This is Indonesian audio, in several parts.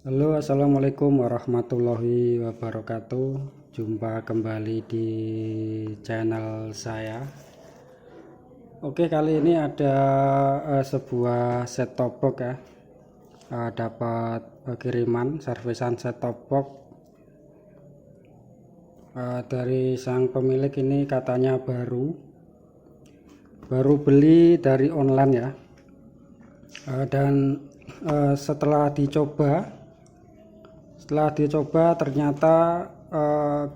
Halo, assalamualaikum warahmatullahi wabarakatuh. Jumpa kembali di channel saya. Oke, kali ini ada sebuah set top box ya. Dapat kiriman servisan set top box dari sang pemilik. Ini katanya baru beli dari online ya. Dan setelah dicoba ternyata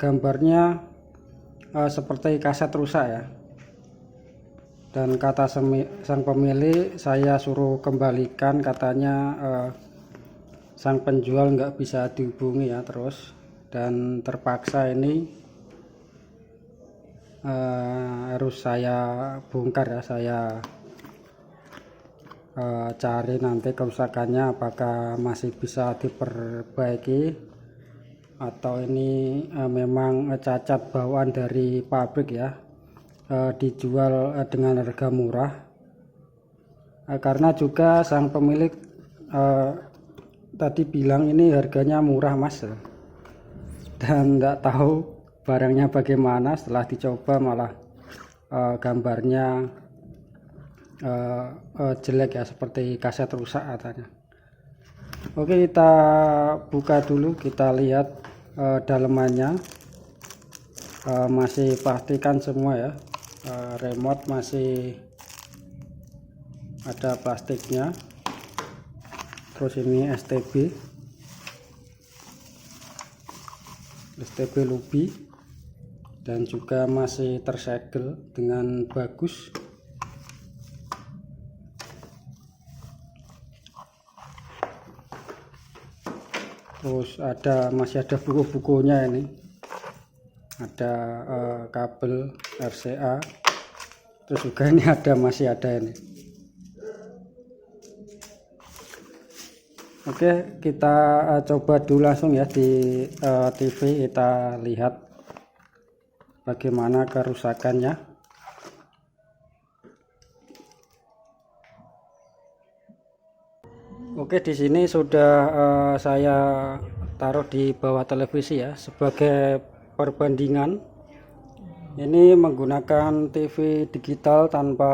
gambarnya seperti kaset rusak ya, dan kata sang pemilik, saya suruh kembalikan, katanya sang penjual nggak bisa dihubungi ya terus, dan terpaksa ini harus saya bongkar ya. Saya cari nanti kerusakannya apakah masih bisa diperbaiki atau ini memang cacat bawaan dari pabrik ya. Dijual dengan harga murah, karena juga sang pemilik tadi bilang ini harganya murah mas, dan nggak tahu barangnya bagaimana. Setelah dicoba malah gambarnya jelek ya, seperti kaset rusak katanya. Oke, kita buka dulu, kita lihat dalemannya. Masih pastikan semua ya. Remote masih ada plastiknya, terus ini STB Lubi, dan juga masih tersegel dengan bagus. Terus masih ada buku-bukunya, ini ada kabel RCA, terus juga ini masih ada ini. Oke, kita coba dulu langsung ya di TV, kita lihat bagaimana kerusakannya. Oke, di sini sudah saya taruh di bawah televisi ya sebagai perbandingan. Ini menggunakan TV digital tanpa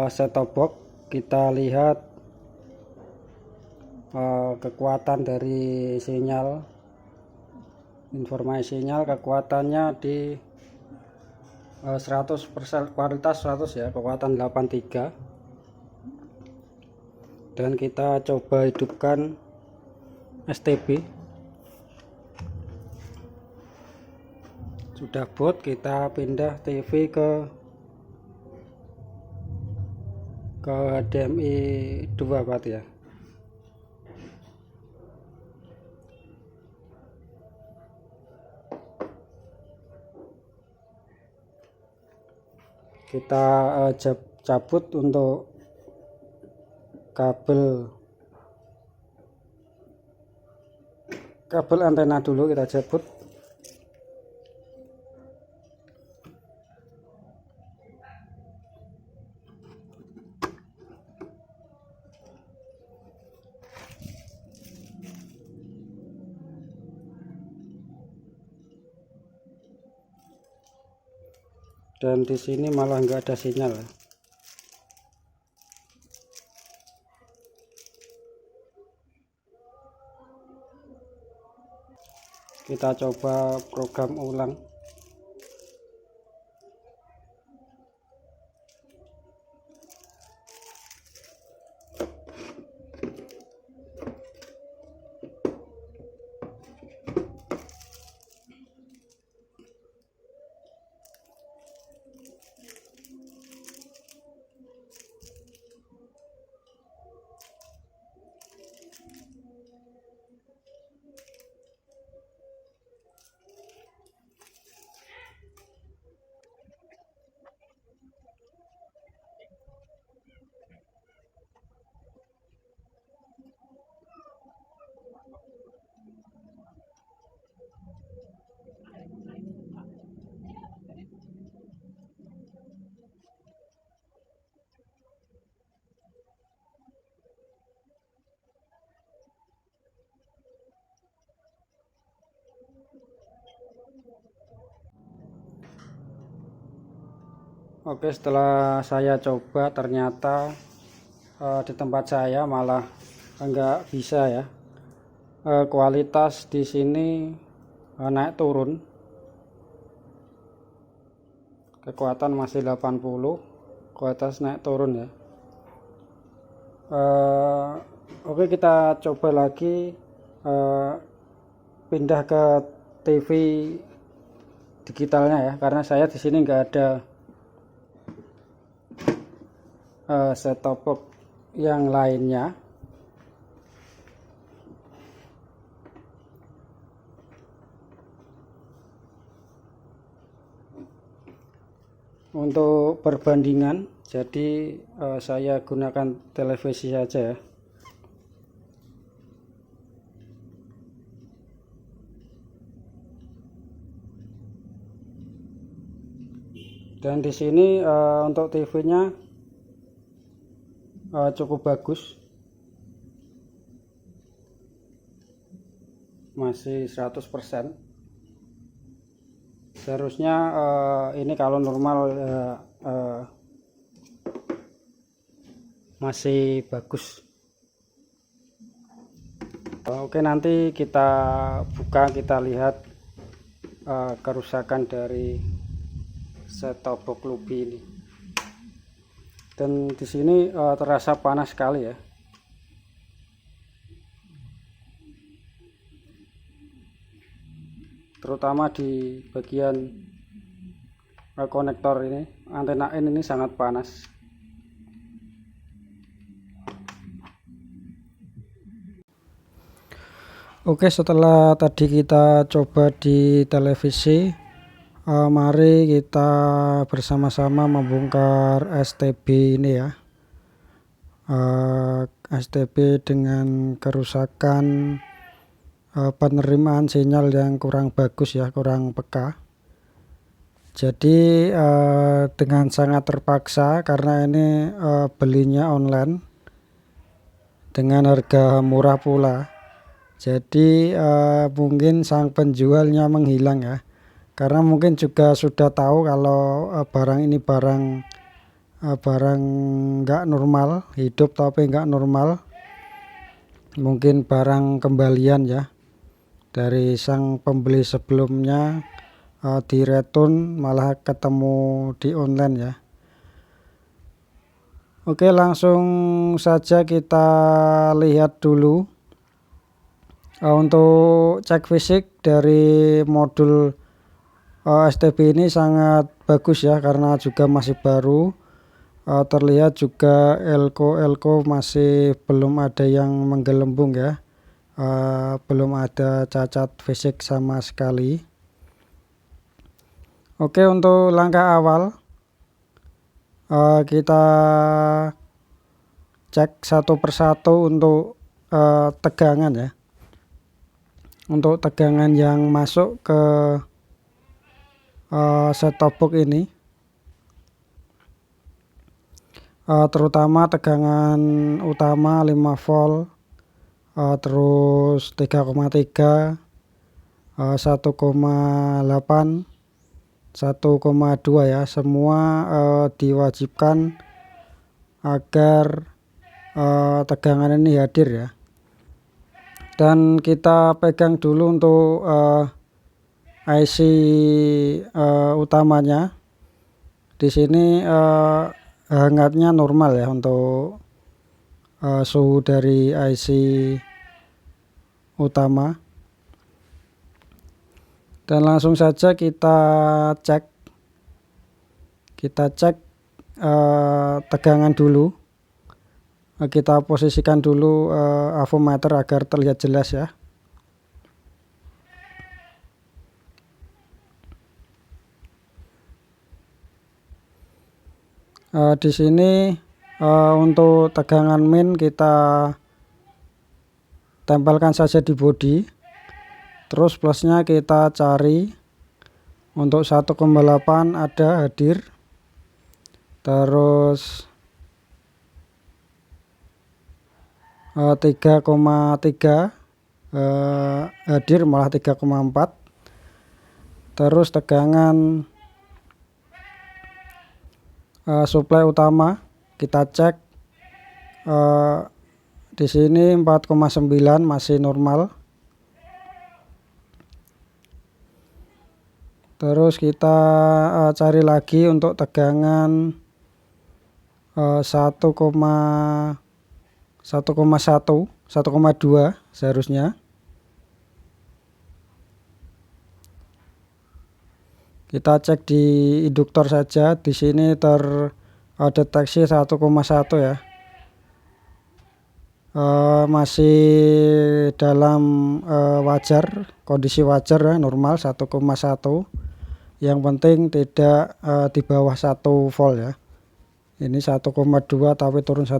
set top box. Kita lihat kekuatan dari sinyal, informasi sinyal, kekuatannya di 100%, kualitas 100 ya, kekuatan 83. Dan kita coba hidupkan STB. Sudah boot, kita pindah TV ke HDMI 2 berarti ya. Kita cabut untuk kabel antena dulu, kita cabut. Dan di sini malah nggak ada sinyal. Kita coba program ulang. Oke, setelah saya coba ternyata di tempat saya malah enggak bisa ya. Kualitas di sini naik turun. Kekuatan masih 80, kualitas naik turun ya. Oke, kita coba lagi pindah ke TV digitalnya ya, karena saya di sini nggak ada set top box yang lainnya. Untuk perbandingan, jadi saya gunakan televisi saja ya. Dan di sini untuk TV-nya cukup bagus, masih 100%. Seharusnya ini kalau normal masih bagus. Oke, nanti kita buka, kita lihat kerusakan dari set top box Lubi ini. Dan di sini terasa panas sekali ya. Terutama di bagian konektor ini, antena N ini sangat panas. Oke, setelah tadi kita coba di televisi, mari kita bersama-sama membongkar STB ini ya. STB dengan kerusakan penerimaan sinyal yang kurang bagus ya, kurang peka. Jadi dengan sangat terpaksa, karena ini belinya online dengan harga murah pula. Jadi mungkin sang penjualnya menghilang ya, karena mungkin juga sudah tahu kalau barang ini barang nggak normal, hidup tapi nggak normal. Mungkin barang kembalian ya dari sang pembeli sebelumnya, di return malah ketemu di online ya. Oke, langsung saja kita lihat dulu. Untuk cek fisik dari modul STB ini sangat bagus ya, karena juga masih baru. Terlihat juga elko masih belum ada yang menggelembung ya, belum ada cacat fisik sama sekali. Oke, untuk langkah awal kita cek satu persatu untuk tegangan ya. Untuk tegangan yang masuk ke set top box ini, terutama tegangan utama 5 volt, terus 3,3, 1,8, 1,2 ya, semua diwajibkan agar tegangan ini hadir ya. Dan kita pegang dulu untuk IC utamanya. Di sini hangatnya normal ya untuk suhu dari IC utama. Dan langsung saja kita cek tegangan dulu. Kita posisikan dulu avometer agar terlihat jelas ya. Di sini untuk tegangan min kita tempelkan saja di bodi. Terus plusnya kita cari. Untuk 1,8 ada hadir. Terus 3,3 hadir, malah 3,4. Terus tegangan suplai utama kita cek di sini 4,9 masih normal. Terus kita cari lagi untuk tegangan 1,1 1,2 seharusnya. Kita cek di induktor saja, di sini terdeteksi 1,1 ya. Masih dalam wajar, kondisi wajar ya, normal 1,1. Yang penting tidak di bawah 1 volt ya. Ini 1,2 tapi turun 1,1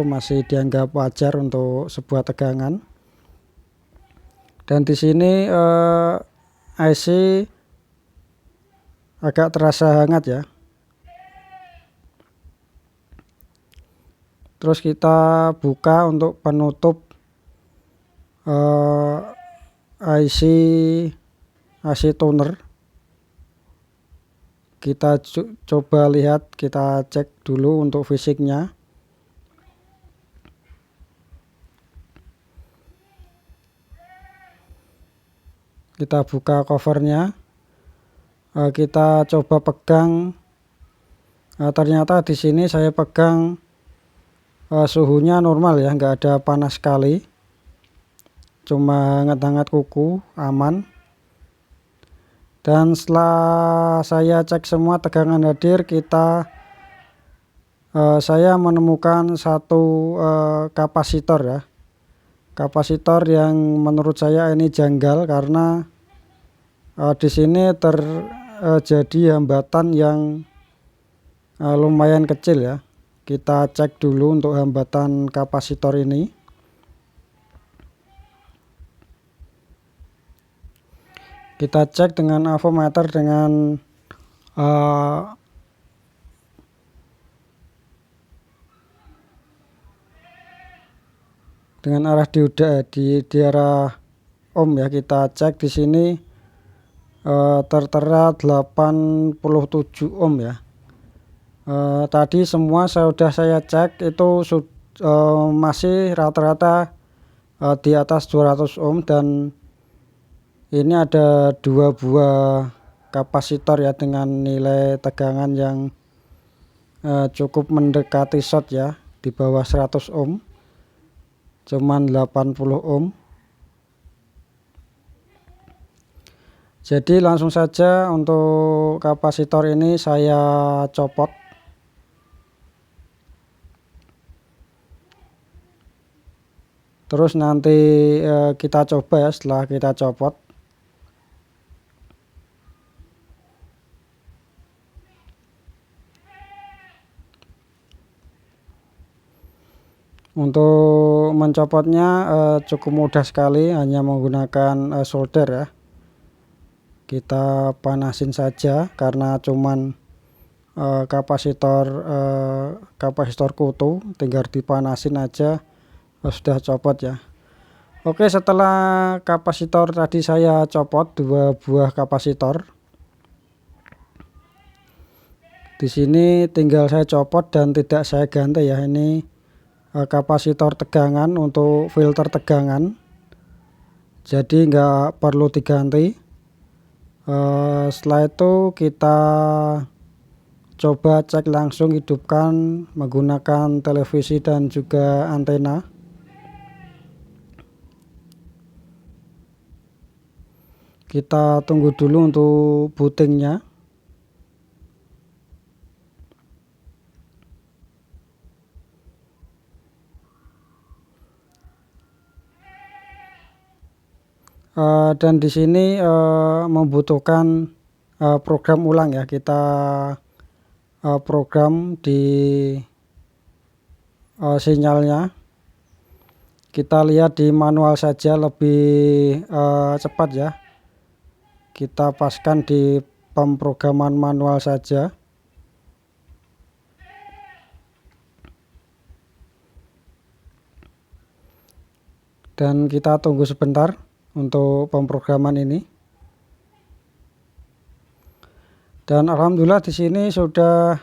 masih dianggap wajar untuk sebuah tegangan. Dan di sini IC agak terasa hangat ya. Terus kita buka untuk penutup IC tuner. Kita coba lihat, kita cek dulu untuk fisiknya. Kita buka covernya, kita coba pegang. Ternyata di sini saya pegang suhunya normal ya, nggak ada panas sekali, cuma hangat-hangat kuku, aman. Dan setelah saya cek semua tegangan hadir, saya menemukan satu kapasitor ya. Kapasitor yang menurut saya ini janggal karena di sini terjadi hambatan yang lumayan kecil ya. Kita cek dulu untuk hambatan kapasitor ini. Kita cek dengan avometer dengan arah dioda di arah ohm ya. Kita cek di sini tertera 87 ohm ya. Tadi semua sudah saya cek itu masih rata-rata di atas 200 ohm, dan ini ada 2 buah kapasitor ya dengan nilai tegangan yang cukup mendekati short ya, di bawah 100 ohm, cuman 80 ohm. Jadi langsung saja untuk kapasitor ini saya copot. Terus nanti kita coba ya setelah kita copot. Untuk mencopotnya cukup mudah sekali, hanya menggunakan solder ya. Kita panasin saja karena cuman kapasitor kutu, tinggal dipanasin aja sudah copot ya. Oke, setelah kapasitor tadi saya copot 2 buah kapasitor. Di sini tinggal saya copot dan tidak saya ganti ya. Ini kapasitor tegangan untuk filter tegangan, jadi nggak perlu diganti. Setelah itu kita coba cek langsung, hidupkan menggunakan televisi dan juga antena. Kita tunggu dulu untuk bootingnya. Dan di sini membutuhkan program ulang ya. Kita program di sinyalnya. Kita lihat di manual saja lebih cepat ya. Kita paskan di pemrograman manual saja. Dan kita tunggu sebentar untuk pemrograman ini. Dan alhamdulillah di sini sudah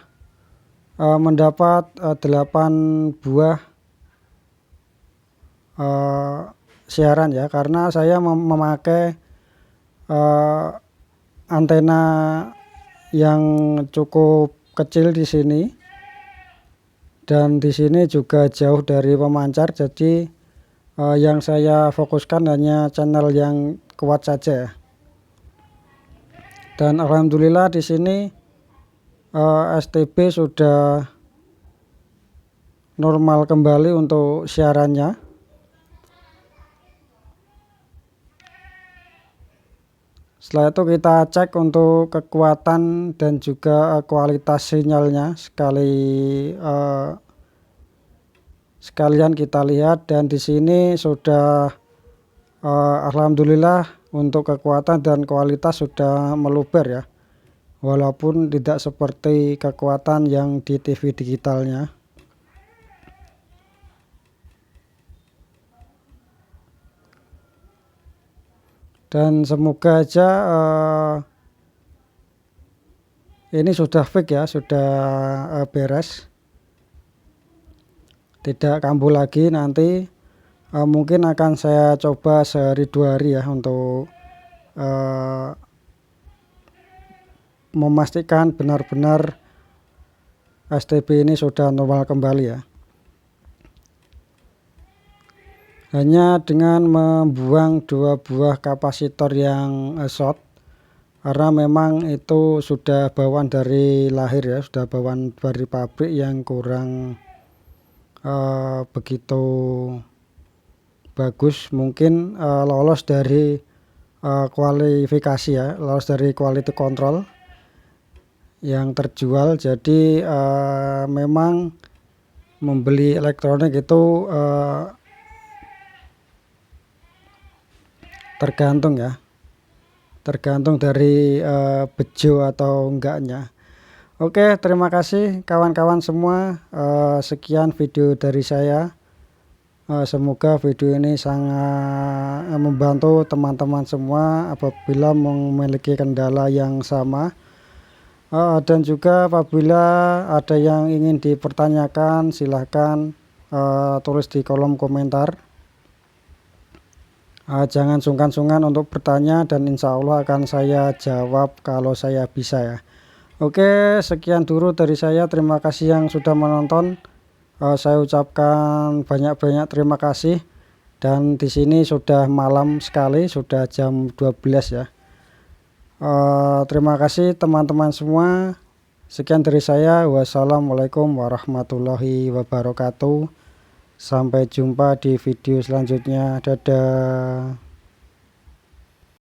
mendapat 8 buah siaran ya, karena saya memakai antena yang cukup kecil di sini, dan di sini juga jauh dari pemancar, jadi yang saya fokuskan hanya channel yang kuat saja. Dan alhamdulillah di sini STB sudah normal kembali untuk siarannya. Setelah itu kita cek untuk kekuatan dan juga kualitas sinyalnya sekalian kita lihat, dan di sini sudah alhamdulillah untuk kekuatan dan kualitas sudah meluber ya, walaupun tidak seperti kekuatan yang di TV digitalnya. Dan semoga aja ini sudah fix ya, sudah beres, tidak kambuh lagi. Nanti mungkin akan saya coba sehari 2 hari ya, untuk memastikan benar-benar STB ini sudah normal kembali ya. Hanya dengan membuang 2 buah kapasitor yang short, karena memang itu sudah bawaan dari lahir ya, sudah bawaan dari pabrik yang kurang begitu bagus, mungkin lolos dari kualifikasi ya, lolos dari quality control yang terjual. Jadi memang membeli elektronik itu tergantung ya, tergantung dari bejo atau enggaknya. Oke, terima kasih kawan-kawan semua. Sekian video dari saya. Semoga video ini sangat membantu teman-teman semua apabila memiliki kendala yang sama. Dan juga apabila ada yang ingin dipertanyakan, silahkan tulis di kolom komentar. Jangan sungkan-sungkan untuk bertanya, dan insya Allah akan saya jawab kalau saya bisa ya. Oke, sekian dulu dari saya. Terima kasih yang sudah menonton. Saya ucapkan banyak-banyak terima kasih. Dan di sini sudah malam sekali, sudah jam 12 ya. Terima kasih teman-teman semua. Sekian dari saya. Wassalamualaikum warahmatullahi wabarakatuh. Sampai jumpa di video selanjutnya. Dadah.